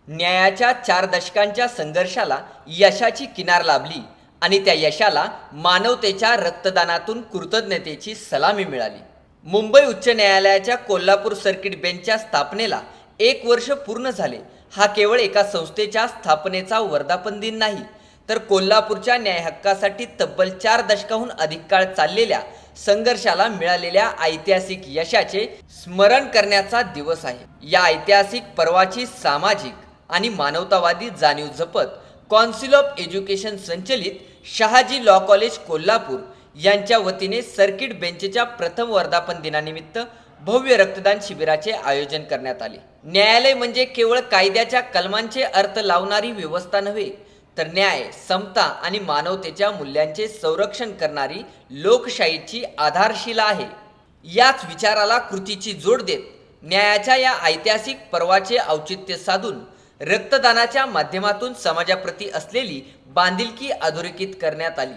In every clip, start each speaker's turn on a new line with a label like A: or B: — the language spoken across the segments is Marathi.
A: न्यायाच्या 4 दशकांच्या संघर्षाला यशाची किनार लाभली आणि त्या यशाला मानवतेच्या रक्तदानातून कृतज्ञतेची सलामी मिळाली. मुंबई उच्च न्यायालयाच्या कोल्हापूर सर्किट बेंचच्या स्थापनेला 1 वर्ष पूर्ण झाले. हा केवळ एका संस्थेच्या स्थापनेचा वर्धापन दिन नाही, तर कोल्हापूरच्या न्याय हक्कासाठी तब्बल 4 दशकाहून अधिक काळ चाललेल्या संघर्षाला मिळालेल्या ऐतिहासिक यशाचे स्मरण करण्याचा दिवस आहे. या ऐतिहासिक पर्वाची सामाजिक आणि मानवतावादी जाणीव जपत कौन्सिल ऑफ एज्युकेशन संचलित शहाजी लॉ कॉलेज कोल्हापूर यांच्या वतीने सर्किट बेंचच्या प्रथम वर्धापन दिनानिमित्त भव्य रक्तदान शिबिराचे आयोजन करण्यात आले. न्यायालय म्हणजे केवळ कायद्याच्या कलमांचे अर्थ लावणारी व्यवस्था नव्हे, तर न्याय, समता आणि मानवतेच्या मूल्यांचे संरक्षण करणारी लोकशाहीची आधारशिला आहे. याच विचाराला कृतीची जोड देत न्यायाच्या या ऐतिहासिक पर्वाचे औचित्य साधून रक्तदानाच्या माध्यमातून समाजाप्रती असलेली बांधिलकी अधोरेखित करण्यात आली.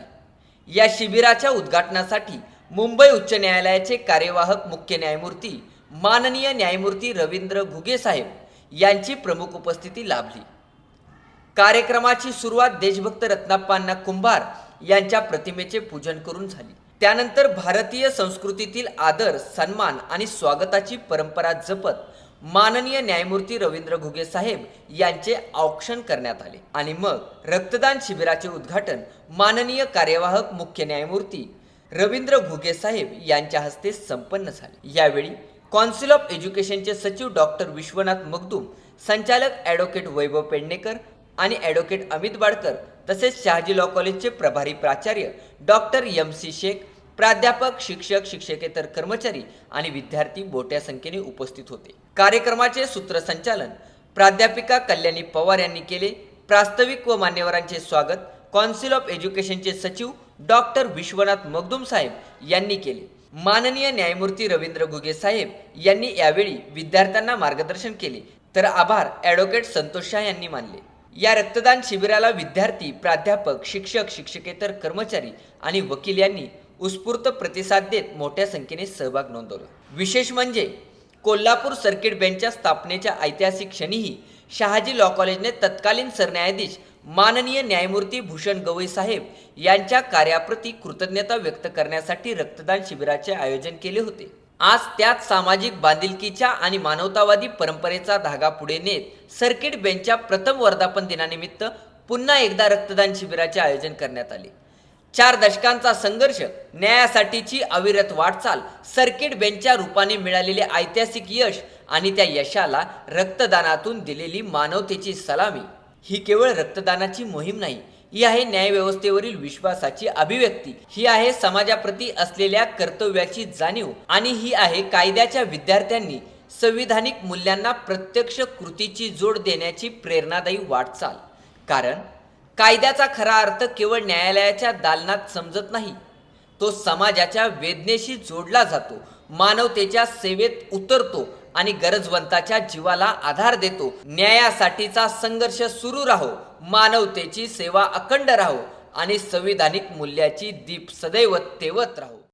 A: या शिबिराच्या उद्घाटनासाठी मुंबई उच्च न्यायालयाचे कार्यवाहक मुख्य न्यायमूर्ती माननीय न्यायमूर्ती रवींद्र घुगे साहेब यांची प्रमुख उपस्थिती लाभली. कार्यक्रमाची सुरुवात देशभक्त रत्नाप्पांना कुंभार यांच्या प्रतिमेचे पूजन करून झाली. त्यानंतर भारतीय संस्कृतीतील आदर, सन्मान आणि स्वागताची परंपरा जपत माननीय न्यायमूर्ती रवींद्र घुगे साहेब यांचे औक्षण करण्यात आले आणि मग रक्तदान शिबिराचे उद्घाटन माननीय कार्यवाहक मुख्य न्यायमूर्ती रवींद्र घुगे साहेब यांच्या हस्ते संपन्न झाले. यावेळी कौन्सिल ऑफ एज्युकेशनचे सचिव डॉक्टर विश्वनाथ मगदूम, संचालक ॲडव्होकेट वैभव पेडणेकर आणि ॲडव्होकेट अमित बाडकर तसेच शहाजी लॉ कॉलेजचे प्रभारी प्राचार्य डॉक्टर MC शेख, प्राध्यापक, शिक्षक, शिक्षकेतर कर्मचारी आणि विद्यार्थी मोठ्या संख्येने उपस्थित होते. कार्यक्रमाचे सूत्रसंचालन प्राध्यापिका कल्याणी पवार यांनी केले. प्रास्ताविक व मान्यवरांचे स्वागत कौन्सिल ऑफ एज्युकेशनचे सचिव डॉक्टर विश्वनाथ मगदूम साहेब यांनी केले. माननीय न्यायमूर्ती रवींद्र घुगे साहेब यांनी यावेळी विद्यार्थ्यांना मार्गदर्शन केले, तर आभार ॲडव्होकेट संतोष शाह यांनी मानले. या रक्तदान शिबिराला विद्यार्थी, प्राध्यापक, शिक्षक, शिक्षकेतर कर्मचारी आणि वकील यांनी उत्स्फूर्त प्रतिसाद देत मोठ्या संख्येने सहभाग नोंदवला. विशेष म्हणजे कोल्हापूर सर्किट बेंचच्या स्थापनेच्या ऐतिहासिक क्षणीही शहाजी लॉ कॉलेजने तत्कालीन सरन्यायाधीश माननीय न्यायमूर्ती भूषण गवई साहेब यांच्या कार्याप्रती कृतज्ञता व्यक्त करण्यासाठी रक्तदान शिबिराचे आयोजन केले होते. आज त्यात सामाजिक बांधिलकीच्या आणि मानवतावादी परंपरेचा धागा पुढे नेत सर्किट बेंचच्या प्रथम वर्धापन दिनानिमित्त पुन्हा एकदा रक्तदान शिबिराचे आयोजन करण्यात आले. 4 दशकांचा संघर्ष, न्यायासाठीची अविरत वाटचाल, सर्किट बेंचच्या रूपाने मिळालेले ऐतिहासिक यश आणि त्या यशाला रक्तदानातून दिलेली मानवतेची सलामी ही केवळ रक्तदानाची मोहीम नाही, ही आहे न्यायव्यवस्थेवरील विश्वासाची अभिव्यक्ती, ही आहे समाजाप्रती असलेल्या कर्तव्याची जाणीव आणि ही आहे कायद्याच्या विद्यार्थ्यांनी संविधानिक मूल्यांना प्रत्यक्ष कृतीची जोड देण्याची प्रेरणादायी वाटचाल. कारण कायद्याचा खरा अर्थ केवळ न्यायालयाच्या दालनात समजत नाही, तो समाजाच्या वेदनेशी जोडला जातो, मानवतेच्या सेवेत उतरतो आणि गरजवंताच्या जीवाला आधार देतो. न्यायासाठीचा संघर्ष सुरू राहो, मानवतेची सेवा अखंड राहो आणि संविधानिक मूल्याची दीप सदैव तेवत राहो.